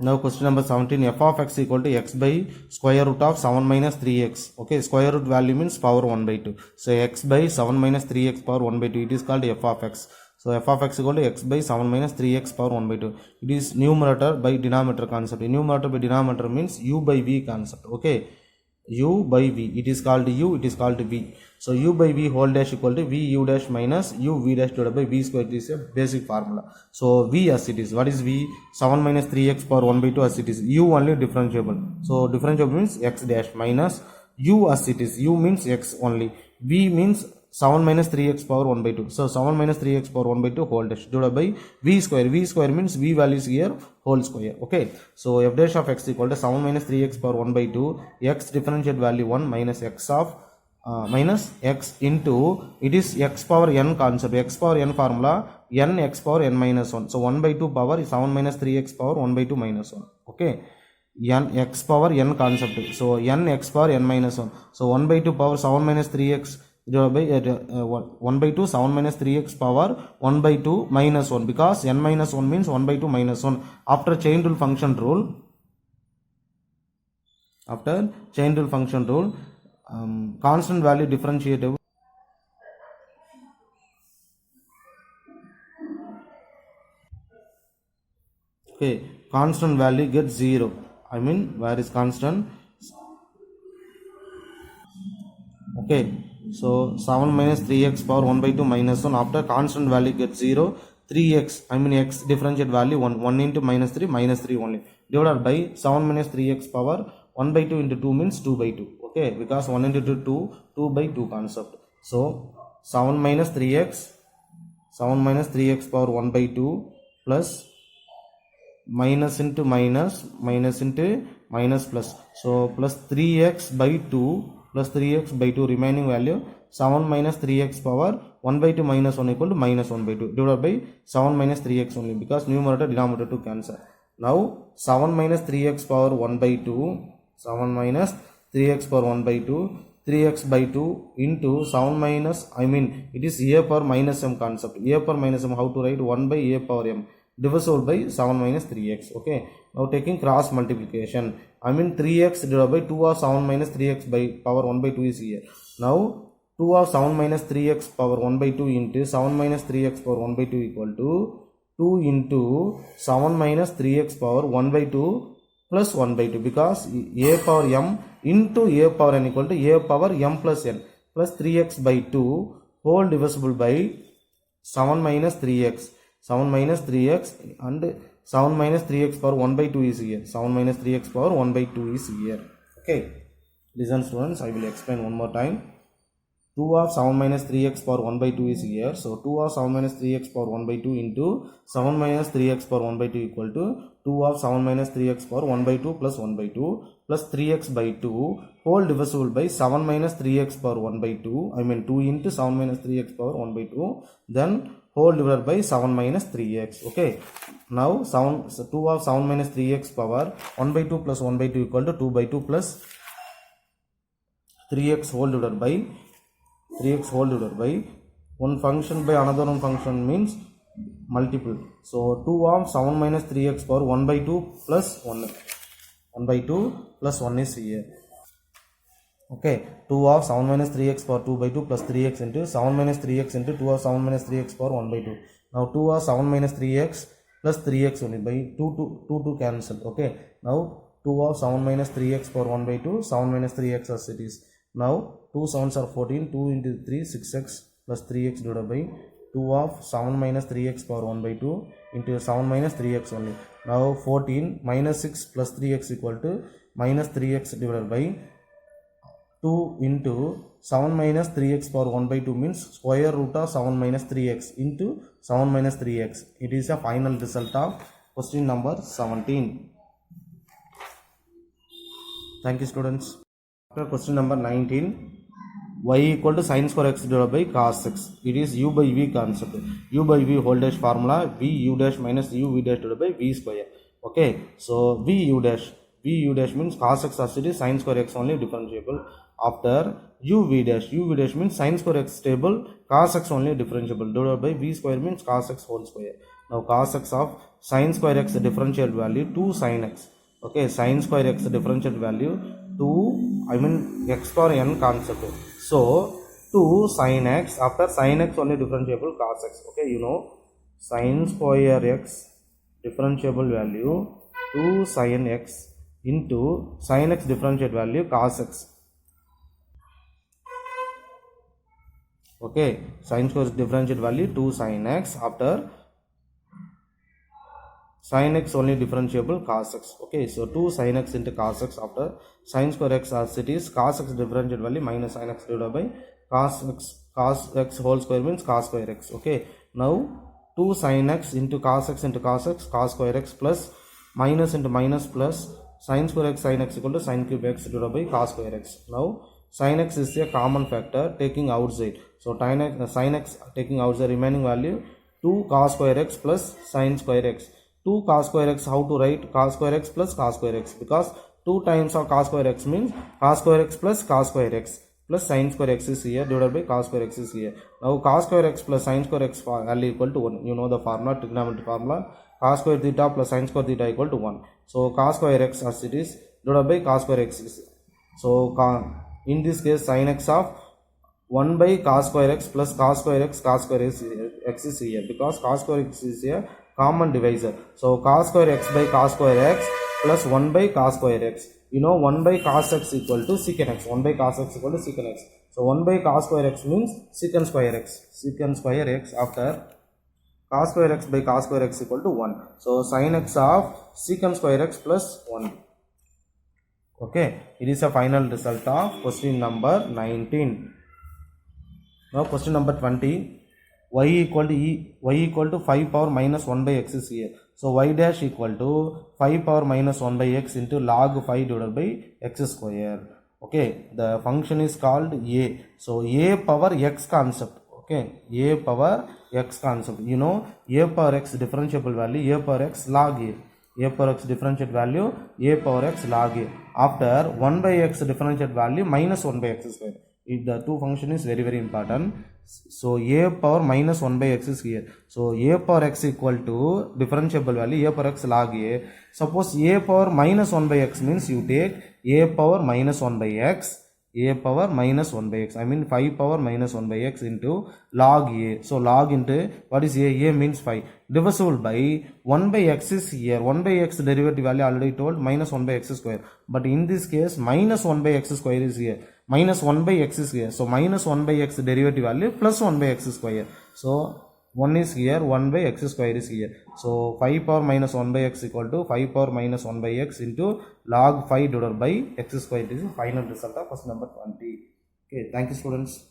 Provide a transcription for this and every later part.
Now question number 17, f of x equal to x by square root of 7 minus 3x. Okay, square root value means power 1 by 2. So x by 7 minus 3x power 1 by 2, it is called f of x. So f of x equal to x by 7 minus 3x power 1 by 2. It is numerator by denominator concept. Numerator by denominator means u by v concept. Okay, u by v, it is called u, it is called v. So u by v whole dash equal to v u dash minus u v dash divided by v square. It is a basic formula. So v as it is, what is v? 7 minus 3x power 1 by 2 as it is. U only differentiable, so differentiable means x dash minus u as it is, u means x only, v means 7 minus 3x power 1 by 2. So 7 minus 3x power 1 by 2 whole dash divided by v square. V square means v values here whole square. Okay, so f dash of x equal to 7 minus 3x power 1 by 2, x differentiate value 1 minus x of minus x into, it is x power n concept, x power n formula, n x power n minus 1. So 1 by 2 power is 7 minus 3x power 1 by 2 minus 1. Okay, n x power n concept, so n x power n minus 1. So 1 by 2 power 7 minus 3x divided by 1 by 2 7 minus 3x power 1 by 2 minus 1, because n minus 1 means 1 by 2 minus 1. After chain rule function rule, constant value differentiative, okay, constant value gets 0. I mean, where is constant? Okay, so 7 minus 3x power 1 by 2 minus 1, after constant value gets 0, 3x, I mean x differentiate value 1, 1 into minus 3 only, divided by 7 minus 3x power 1 by 2 into 2 means 2 by 2. Okay, because 1 into 2, 2 by 2 concept. So 7 minus 3x power 1 by 2 plus minus into minus, minus into minus plus. So plus 3x by 2 plus 3x by 2, remaining value 7 minus 3x power 1 by 2 minus 1 equal to minus 1 by 2 divided by 7 minus 3x only, because numerator denominator to cancel. Now 7 minus 3x power 1 by 2, 7 minus 3x power 1 by 2, 3x by 2 into 7 minus, I mean it is a power minus m concept. A power minus m, how to write? 1 by a power m divisible by 7 minus 3x. Okay, now taking cross multiplication, I mean 3x divided by 2 of 7 minus 3x by power 1 by 2 is here. Now 2 of 7 minus 3x power 1 by 2 into 7 minus 3x power 1 by 2 equal to 2 into 7 minus 3x power 1 by 2 plus 1 by 2, because a power m into a power n equal to a power m plus n plus 3x by 2 whole divisible by 7 minus 3x, 7 minus 3x and 7 minus 3x power 1 by 2 is here, 7 minus 3x power 1 by 2 is here. Okay, listen students, I will explain one more time. 2 of 7 minus 3x power 1 by 2 is here. So 2 of 7 minus 3x power 1 by 2 into 7 minus 3x power 1 by 2 equal to 2 of 7 minus 3x power 1 by 2 plus 1 by 2 plus 3x by 2 whole divisible by 7 minus 3x power 1 by 2, I mean 2 into 7 minus 3x power 1 by 2, then whole divided by 7 minus 3x. Okay, now 2 of 7 minus 3x power 1 by 2 plus 1 by 2 equal to 2 by 2 plus 3x whole divided by one function by another one function means multiple. So 2 of 7 minus 3x power 1 by 2 plus 1 by 2 plus 1 is here. Okay, 2 of 7 minus 3x power 2 by 2 plus 3x into 7 minus 3x into 2 of 7 minus 3x power 1 by 2. Now 2 of 7 minus 3x plus 3x only, by 2 cancel. Okay, now 2 of 7 minus 3x power 1 by 2, 7 minus 3x as it is. Now 2 7s are 14, 2 into 3 6x plus 3x divided by 2 of 7 minus 3x power 1 by 2 into 7 minus 3x only. Now 14 minus 6 plus 3x equal to minus 3x divided by 2 into 7 minus 3x power 1 by 2 means square root of 7 minus 3x into 7 minus 3x. It is a final result of question number 17. Thank you students. After question number 19, y equal to sin square x divided by cos x. It is u by v concept. U by v whole dash formula, v u dash minus u v dash divided by v square. Okay, so v u dash means cos x as it is, sin square x only differentiable. After u v dash means sin square x stable, cos x only differentiable, divided by v square means cos x whole square. Now cos x of sin square x differential value 2 sin x. Okay, sin square x differential value 2, x power n concept. So 2 sin x, after sin x only differentiable cos x. Okay, you know sin square x differentiable value 2 sin x into sin x differential value cos x. Okay, sin square differential value 2 sin x, after sin x only differentiable cos x. Okay, so 2 sin x into cos x, after sin square x as it is, cos x differential value minus sin x divided by cos x whole square means cos square x. Okay, now 2 sin x into cos x cos square x plus minus into minus plus sin square x sin x equal to sin cube x divided by cos square x. Now sin x is a common factor taking outside, so sin x taking outside, remaining value 2 cos square x plus sin square x. 2 cos square x, how to write cos square x plus cos square x, because 2 times of cos square x means cos square x plus cos square x plus sin square x is here divided by cos square x is here. Now cos square x plus sin square x value equal to 1. You know the formula, trigonometry formula, cos square theta plus sin square theta equal to 1. So cos square x as it is divided by cos square x is. So in this case sin x of 1 by cos square x plus cos square x x is here, because cos square x is here common divisor. So cos square x by cos square x plus 1 by cos square x. You know 1 by cos x equal to secant x. 1 by cos x equal to secant x. So 1 by cos square x means secant square x. Secant square x, after cos square x by cos square x equal to 1. So sin x of secant square x plus 1. Okay, it is a final result of question number 19. Now question number 20. Y equal to 5 power minus 1 by x is here. So y dash equal to 5 power minus 1 by x into log 5 divided by x square. Okay, the function is called a. So a power x concept. Okay, a power x concept. You know a power x differentiable value a power x log a. A power x differential value a power x log a. After 1 by x differential value minus 1 by x square. If the two function is very important. So a power minus 1 by x is here. So a power x equal to differentiable value a power x log a. Suppose a power minus 1 by x means you take a power minus 1 by x, a power minus 1 by x, 5 power minus 1 by x into log a. So log into what is a? A means 5 divisible by 1 by x is here. 1 by x derivative value already told minus 1 by x square, but in this case minus 1 by x square is here, minus 1 by x is here. So minus 1 by x derivative value plus 1 by x square. So 1 is here, 1 by x square is here. So 5 power minus 1 by x equal to 5 power minus 1 by x into log 5 divided by x square. This is the final result of question number 20. Okay, thank you students.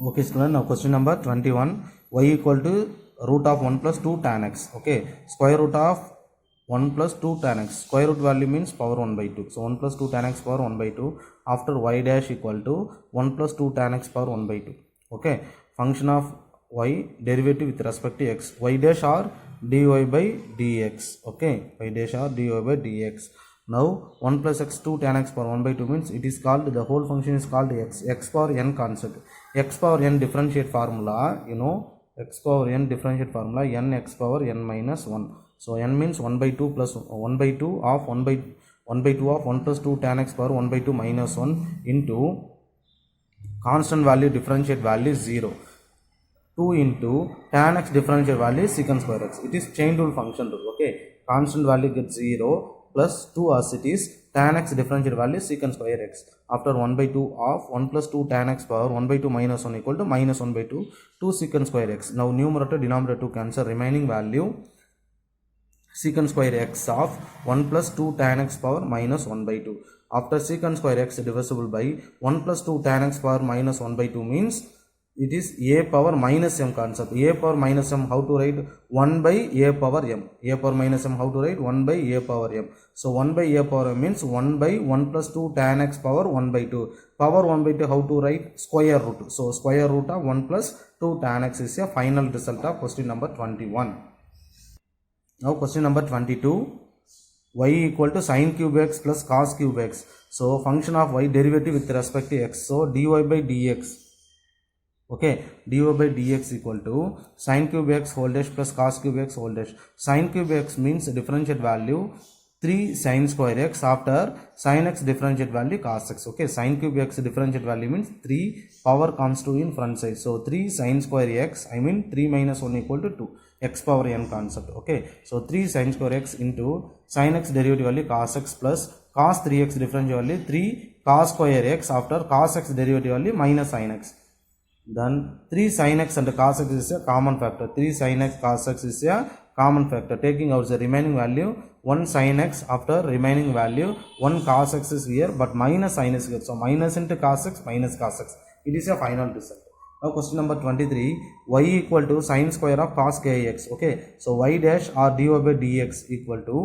Okay student, now question number 21. Y equal to root of 1 plus 2 tan x. Okay, square root of 1 plus 2 tan x. Square root value means power 1 by 2. So 1 plus 2 tan x power 1 by 2. After y dash equal to 1 plus 2 tan x power 1 by 2. Okay, function of y derivative with respect to x. Y dash or dy by dx. Okay, y dash or dy by dx. Now 1 plus x 2 tan x power 1 by 2 means it is called, the whole function is called x power n concept. X power n differentiate formula, you know, x power n differentiate formula n x power n minus 1. So n means 1 by 2 plus 1 by 2 of 1 by 2 of 1 plus 2 tan x power 1 by 2 minus 1 into constant value differentiate value is 0. 2 into tan x differentiate value is secant square x. It is chain rule function rule. Okay, constant value gets 0 plus 2 as it is tan x differentiate value is secant square x. After 1 by 2 of 1 plus 2 tan x power 1 by 2 minus 1 equal to minus 1 by 2 secant square x. Now numerator denominator to cancel, remaining value secant square x of 1 plus 2 tan x power minus 1 by 2. After secant square x divisible by 1 plus 2 tan x power minus 1 by 2 means it is a power minus m concept. A power minus m, how to write? 1 by a power m. A power minus m, how to write? 1 by a power m. So 1 by a power m means 1 by 1 plus 2 tan x power 1 by 2. Power 1 by 2, how to write? Square root. So square root of 1 plus 2 tan x is a final result of question number 21. Now question number 22. Y equal to sin cube x plus cos cube x. So function of y derivative with respect to x. So dy by dx. Okay, dy by dx equal to sin cube x whole dash plus cos cube x whole dash. Sin cube x means differentiate value 3 sin square x after sin x differentiate value cos x. Okay, sin cube x differentiate value means 3 power comes to in front side. So 3 sin square x, I mean 3 minus 1 equal to 2, x power n concept. Okay, so 3 sin square x into sin x derivative value cos x plus cos 3x differentiate value 3 cos square x after cos x derivative value minus sin x. Then 3 sin x and cos x is a common factor. 3 sin x cos x is a common factor. Taking out the remaining value 1 sin x after remaining value 1 cos x is here but minus sin x here. So minus into cos x minus cos x. It is a final result. Now question number 23, y equal to sin square of cos kx. Okay, so y dash or dy by dx equal to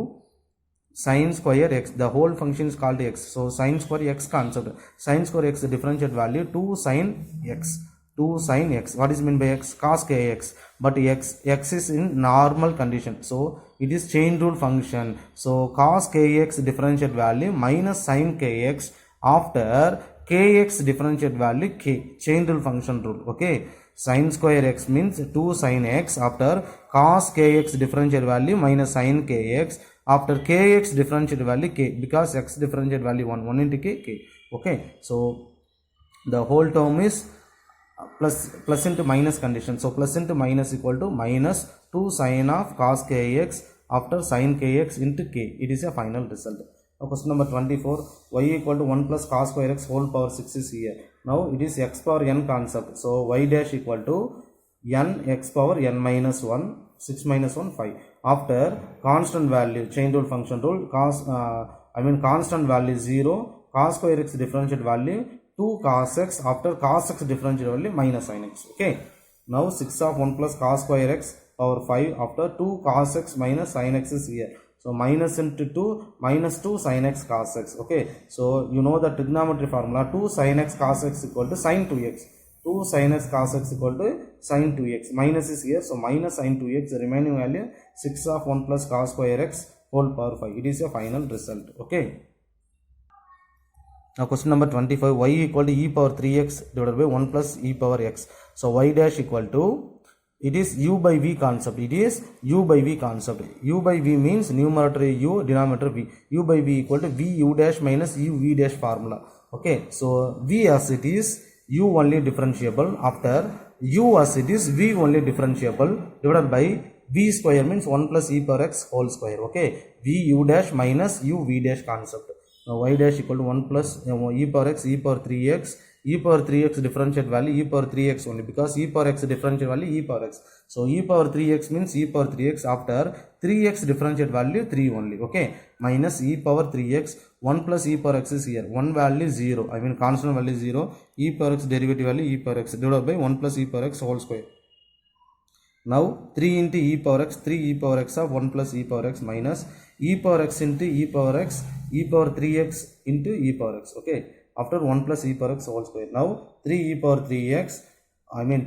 sin square x, the whole function is called x. So sin square x concept, sin square x differentiate value 2 sin x, 2 sin x. What is meant by x? Cos kx. But x is in normal condition, so it is chain rule function. So cos kx differentiate value minus sin kx after kx differentiate value k, chain rule function rule. Okay, sin square x means 2 sin x after cos kx differentiate value minus sin kx after kx differentiate value k, because x differentiate value 1 into k. Okay, so the whole term is plus into minus condition. So plus into minus equal to minus 2 sin of cos kx after sin kx into k. It is a final result. Now question number 24, y equal to 1 plus cos square x whole power 6 is here. Now it is x power n concept. So y dash equal to n x power n minus 1, 6 minus 1, 5. After constant value, chain rule function rule, constant value 0, cos square x differentiate value 2 cos x after cos x differentiate value minus sin x. Okay, now 6 of 1 plus cos square x power 5 after 2 cos x minus sin x is here. So minus into 2 minus 2 sin x cos x. Okay, so you know the trigonometry formula, 2 sin x cos x equal to sin 2x. 2 sin x cos x equal to sin 2x. Minus is here, so minus sin 2x, the remaining value 6 of 1 plus cos square x whole power 5. It is a final result. Okay. Now question number 25, y equal to e power 3x divided by 1 plus e power x. So y dash equal to, it is u by v concept. It is u by v concept. U by v means numerator u, denominator v. U by v equal to v u dash minus u v dash formula. Okay, so v as it is u only differentiable, after u as it is v only differentiable, divided by v square means 1 plus e power x whole square. Okay, v u dash minus u v dash concept. Now y dash equal to 1 plus e power x, e power 3x, e power 3x differentiate value e power 3x only, because e power x differentiate value e power x. So e power 3x means e power 3x after 3x differentiate value 3 only. Okay, minus e power 3x, 1 plus e power x is here, 1 value 0, constant value 0, e power x derivative value e power x divided by 1 plus e power x whole square. Now 3 into e power x, 3 e power x of 1 plus e power x minus e power x into e power x, e power 3x into e power x. Okay, after 1 plus e power x whole square. Now 3 e power 3x,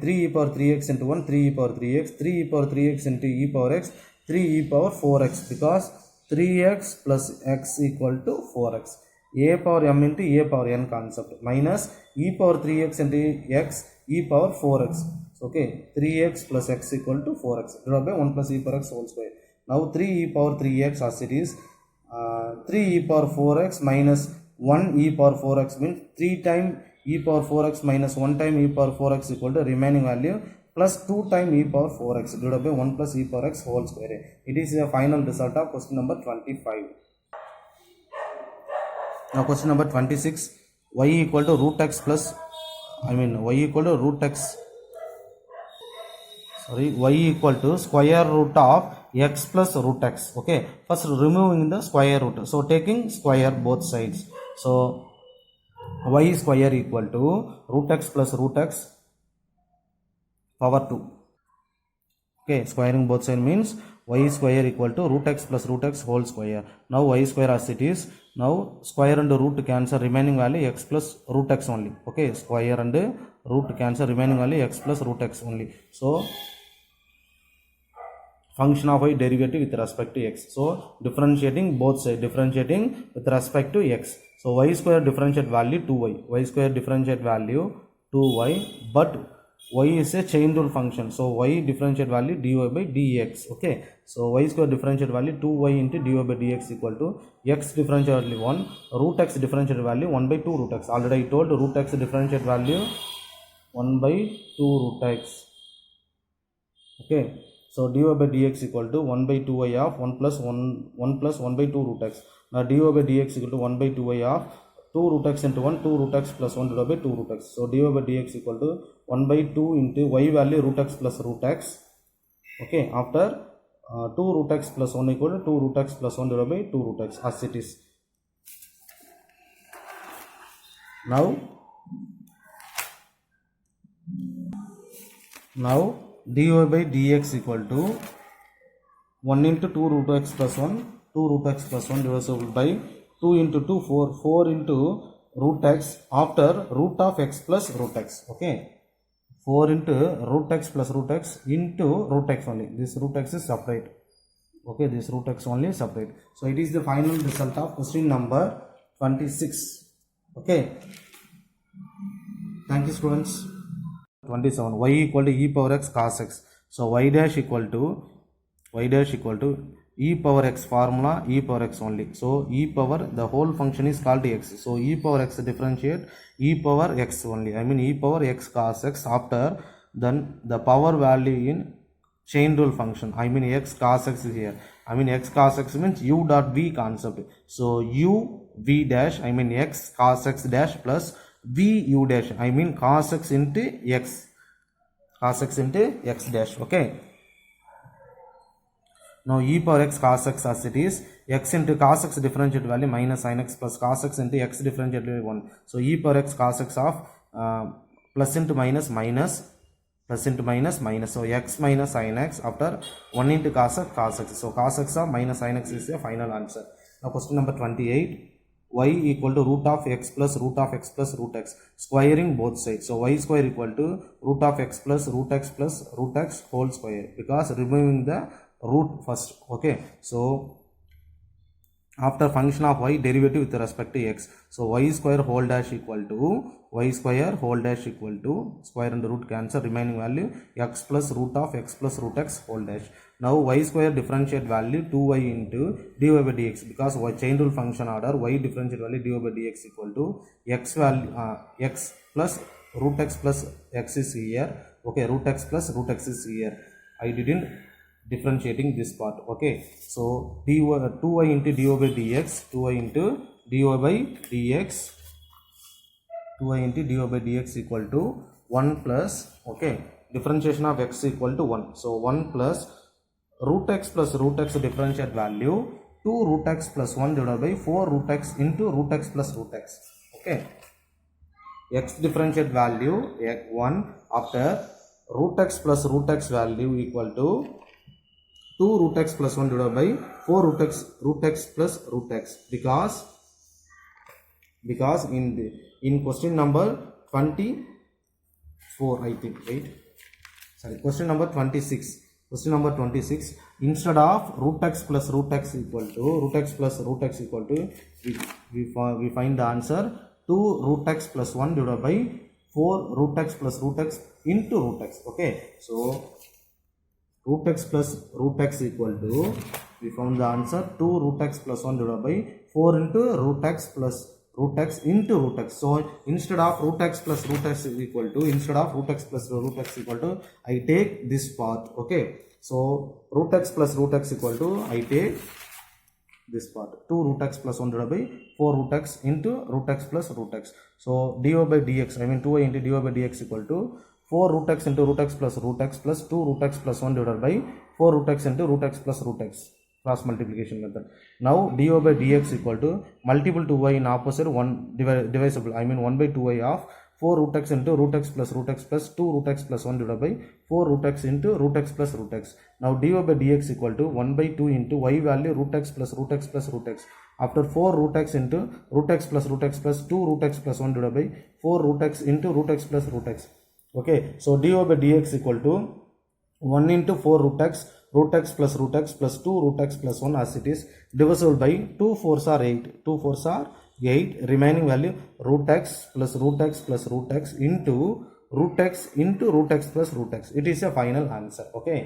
3 e power 3x into 1, 3 e power 3x, 3 e power 3x into e power x, 3 e power 4x, because 3x plus x equal to 4x. A power m into a power n concept, minus e power 3x into x, e power 4x. Okay, 3x plus x equal to 4x divided by 1 plus e power x whole square. Now 3 e power 3x as it is, 3 e power 4x minus 1 e power 4x means 3 times e power 4x minus 1 time e power 4x equal to remaining value plus 2 times e power 4x divided by 1 plus e power x whole square. It is a final result of question number 25. Now question number 26, y equal to root x plus, y equal to root x, y equal to square root of x plus root x. Okay, first removing the square root, so taking square both sides. So y square equal to root x plus root x power 2. Okay, squaring both sides means y square equal to root x plus root x whole square. Now y square as it is, now square and root cancel, remaining value x plus root x only. Okay, square and root cancel, remaining value x plus root x only. So function of y derivative with respect to x. So differentiating both sides, differentiating with respect to x. So y square differentiate value 2y, y square differentiate value 2y, but y is a chain rule function, so y differentiate value dy by dx. Okay, so y square differentiate value 2y into dy by dx equal to x differentiate value 1, root x differentiate value 1 by 2 root x. Already I told root x differentiate value 1 by 2 root x. Okay, so dy by dx equal to 1 by 2y of 1 plus 1 by 2 root x. Now dy by dx equal to 1 by 2y of 2 root x into 1, 2 root x plus 1 divided by 2 root x. So dy by dx equal to 1 by 2 into y value root x plus root x. Okay, after 2 root x plus 1 equal to 2 root x plus 1 divided by 2 root x as it is. Now dy by dx equal to 1 into 2 root x plus 1, 2 root x plus 1 divisible by 2 into 2, 4 into root x after root of x plus root x. Okay, 4 into root x plus root x into root x only. This root x is separate. Okay, this root x only is separate. So it is the final result of question number 26. Okay, thank you students. 27, y equal to e power x cos x. So y dash equal to e power x formula, e power x only. So e power, the whole function is called x. So e power x differentiate e power x only. I mean e power x cos x after then the power value in chain rule function. I mean x cos x is here. I mean x cos x means u dot v concept. So u v dash, I mean x cos x dash plus v u dash, I mean cos x into x dash. Okay, now e power x cos x as it is, x into cos x differentiate value minus sin x plus cos x into x differentiate value 1. So e power x cos x of plus into minus minus, plus into minus minus. So x minus sin x after 1 into cos x. So cos x of minus sin x is the final answer. Now question number 28. Y equal to root of x plus root of x plus root x, squaring both sides. So y square equal to root of x plus root x whole square, because removing the root first. Okay, so after function of y, derivative with respect to x. So y square whole dash equal to square and root cancel, remaining value x plus root of x plus root x whole dash. Now y square differentiate value 2y into dy by dx, because y chain rule function order, y differentiate value dy by dx equal to x value x plus root x plus x is here. Okay, root x plus root x is here. I didn't differentiating this part. Okay, so 2y into dy by dx, 2y into dy by dx equal to 1 plus, okay, differentiation of x equal to 1. So 1 plus root x differentiate value 2 root x plus 1 divided by 4 root x into root x plus root x. Okay, x differentiate value 1 after root x plus root x value equal to 2 root x plus 1 divided by 4 root x plus root x, because in question number 24, I think, right? Sorry, question number 26. Instead of root x plus root x equal to we find the answer 2 root x plus 1 divided by 4 root x plus root x into root x. Okay, so root x plus root x equal to, we found the answer 2 root x plus 1 divided by 4 into root x plus root x into root x. So instead of root x plus root x equal to, I take this part. Okay, so root x plus root x equal to, I take this part, 2 root x plus 1 divided by 4 root x into root x plus root x. So dy by dx, I mean 2y into dy by dx equal to 4 root x into root x plus 2 root x plus 1 divided by 4 root x into root x plus root x, cross multiplication method. Now dy by dx equal to multiple 2y in opposite 1 divisible, I mean 1 by 2y of 4 root x into root x plus 2 root x plus 1 divided by 4 root x into root x plus root x. Now dy by dx equal to 1 by 2 into y value root x plus root x plus root x. After 4 root x into root x plus 2 root x plus 1 divided by 4 root x into root x plus root x. Okay, so dy by dx equal to 1 into 4 root x plus 2 root x plus 1 as it is, divisible by 2 4s are 8, remaining value root x plus root x into root x into root x plus root x. It is a final answer. Okay.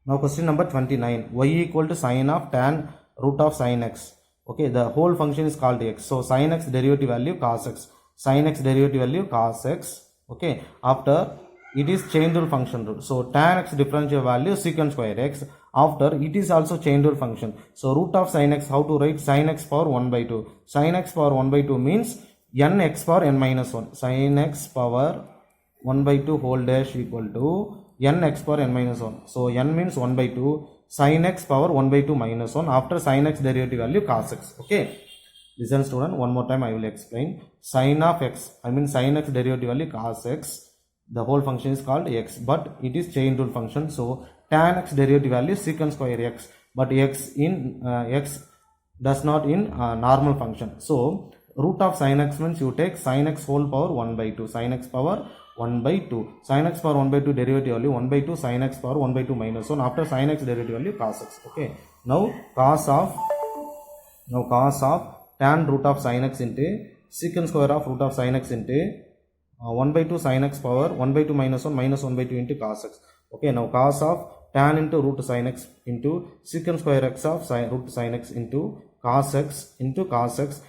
Now question number 29. Y equal to sine of tan root of sine x. Okay, the whole function is called x. So sine x derivative value cos x. Sine x derivative value cos x. Okay, after it is chain rule function rule. So tan x differential value secant square x. After it is also chain rule function. So root of sine x, how to write? Sine x power 1 by 2. Sine x power 1 by 2 means n x power n minus 1. Sine x power 1 by 2 whole dash equal to n x power n minus 1. So n means 1 by 2. Sin x power 1 by 2 minus 1. After sin x derivative value cos x. Okay. Listen student, one more time I will explain. Sin of x, I mean sin x derivative value cos x. The whole function is called x, but it is chain rule function. So tan x derivative value secant square x, but x in x does not in normal function. So root of sin x means you take sin x whole power 1 by 2. Sin x power 1 by 2. Sin x power 1 by 2 derivative value 1 by 2 sin x power 1 by 2 minus 1. After sin x derivative value cos x. Okay. Now cos of tan root of sin x into secant square of root of sin x into 1 by 2 sin x power 1 by 2 minus 1 minus 1 by 2 into cos x. Okay. Now cos of tan into root sin x into secant square x of root sin x into cos x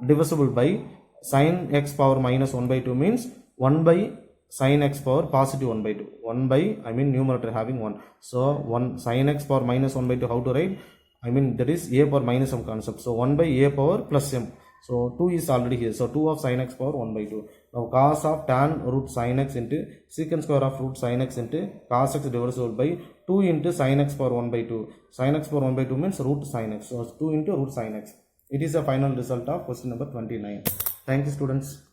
divisible by sin x power minus 1 by 2 means 1 by sin x power positive 1 by 2. 1 by, I mean numerator having 1. So 1 sin x power minus 1 by 2, how to write? I mean that is a power minus m concept. So 1 by a power plus m. So 2 is already here. So 2 of sin x power 1 by 2. Now cos of tan root sin x into secant square of root sin x into cos x divisible by 2 into sin x power 1 by 2. Sin x power 1 by 2 means root sin x. So 2 into root sin x. It is the final result of question number 29. Thank you students.